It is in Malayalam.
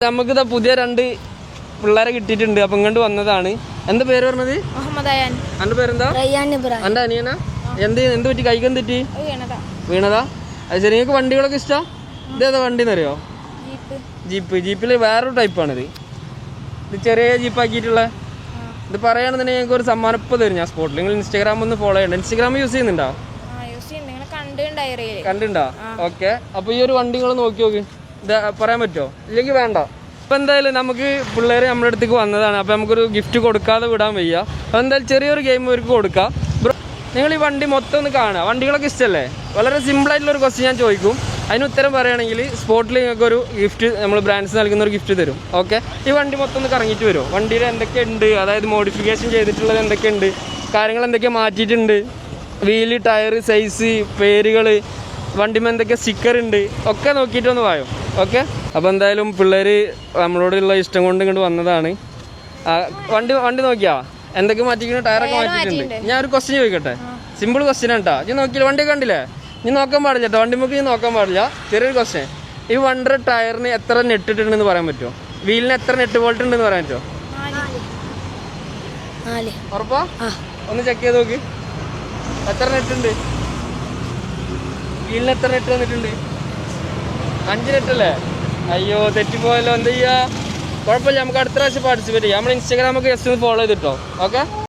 നമുക്കിതാ പുതിയ 2 പിള്ളേരെ കിട്ടിയിട്ടുണ്ട്. അപ്പം ഇങ്ങോട്ട് വന്നതാണ്. എന്താ പേര് പറഞ്ഞത്? എൻ്റെ പേരെന്താ? എൻ്റെ അനിയനാ? എന്ത് പറ്റി? കൈകം തെറ്റി വീണതാ? അത് ശരി. നിങ്ങൾക്ക് വണ്ടികളൊക്കെ ഇഷ്ടം? ഇതേതാ വണ്ടിന്ന് അറിയോ? ജീപ്പിൽ വേറൊരു ടൈപ്പാണിത്. ഇത് ചെറിയ ജീപ്പാക്കിയിട്ടുള്ള. ഇത് പറയുകയാണെന്നുണ്ടെങ്കിൽ ഞങ്ങൾക്ക് ഒരു സമ്മാനം ഇപ്പോൾ തരും ഞാൻ സ്പോട്ടിൽ. നിങ്ങൾ ഇൻസ്റ്റാഗ്രാം ഒന്ന് ഫോളോ ചെയ്യണം. ഇൻസ്റ്റാഗ്രാം യൂസ് ചെയ്യുന്നുണ്ടോ? കണ്ടിട്ടുണ്ടോ? ഓക്കെ. അപ്പോൾ ഈ ഒരു വണ്ടി നിങ്ങൾ നോക്കി ഇത് പറയാൻ പറ്റുമോ? ഇല്ലെങ്കിൽ വേണ്ട. അപ്പോൾ എന്തായാലും നമുക്ക് പിള്ളേർ നമ്മുടെ അടുത്തേക്ക് വന്നതാണ്. അപ്പോൾ നമുക്കൊരു ഗിഫ്റ്റ് കൊടുക്കാതെ വിടാൻ വയ്യ. അപ്പോൾ എന്തായാലും ചെറിയൊരു ഗെയിം അവർക്ക് കൊടുക്കാം. ബ്രോ, നിങ്ങൾ ഈ വണ്ടി മൊത്തം ഒന്ന് കാണുക. വണ്ടികളൊക്കെ ഇഷ്ടമല്ലേ? വളരെ സിമ്പിളായിട്ടുള്ളൊരു ക്വസ്റ്റ്യൻ ഞാൻ ചോദിക്കും. അതിന് ഉത്തരം പറയുകയാണെങ്കിൽ സ്പോട്ടിൽ നിങ്ങൾക്കൊരു ഗിഫ്റ്റ് നമ്മൾ ബ്രാൻഡ്സ് നൽകുന്ന ഒരു ഗിഫ്റ്റ് തരും. ഓക്കെ. ഈ വണ്ടി മൊത്തം ഒന്ന് കറങ്ങിയിട്ട് വരുമോ? വണ്ടിയിൽ എന്തൊക്കെയുണ്ട്, അതായത് മോഡിഫിക്കേഷൻ ചെയ്തിട്ടുള്ളത് എന്തൊക്കെയുണ്ട്, കാര്യങ്ങൾ എന്തൊക്കെ മാറ്റിയിട്ടുണ്ട്, വീല്, ടയർ, സൈസ്, പേരുകൾ, വണ്ടിമേ എന്തൊക്കെ സ്റ്റിക്കർ ഉണ്ട്, ഒക്കെ നോക്കിയിട്ടൊന്ന് വായോ. ഓക്കെ. അപ്പോൾ എന്തായാലും പിള്ളേർ നമ്മളോടുള്ള ഇഷ്ടം കൊണ്ട് ഇങ്ങോട്ട് വന്നതാണ്. വണ്ടി നോക്കിയാ എന്തൊക്കെ മാറ്റിക്കണം? ടയറൊക്കെ മാറ്റിയിട്ടുണ്ട്. ഞാൻ ഒരു ക്വസ്റ്റ്യൻ ചോദിക്കട്ടെ? സിമ്പിൾ ക്വസ്റ്റ്യൻ ആണ്. ഞാൻ നോക്കിയില്ല, വണ്ടി കണ്ടില്ലേ? നീ നോക്കാൻ പാടില്ല കേട്ടോ. വണ്ടിമുക്ക് നീ നോക്കാൻ പാടില്ല. ചെറിയൊരു ക്വസ്റ്റ്യൻ. ഈ വണ്ടർ ടയറിന് എത്ര നെറ്റ് ഇട്ടിട്ടുണ്ടെന്ന് പറയാൻ പറ്റുമോ? വീലിന് എത്ര നെറ്റ് വോൾട്ട് ഉണ്ടെന്ന് പറയാൻ പറ്റുമോ? ഉറപ്പാ? ഒന്ന് ചെക്ക് ചെയ്ത് നോക്ക്. എത്ര നെറ്റ് ഉണ്ട്? വീലിന് എത്ര നെറ്റ് വന്നിട്ടുണ്ട്? 5 നെറ്റ് അല്ലേ? അയ്യോ, തെറ്റിപ്പോയല്ലോ. എന്ത് ചെയ്യാ? കുഴപ്പമില്ല, നമുക്ക് അടുത്ത പ്രാവശ്യം പാർട്ടിസിപ്പേറ്റ് ചെയ്യാം. നമ്മൾ ഇൻസ്റ്റാഗ്രാമൊക്കെ ജസ്റ്റ് ഒന്ന് ഫോളോ ചെയ്തിട്ടോ. ഓക്കെ.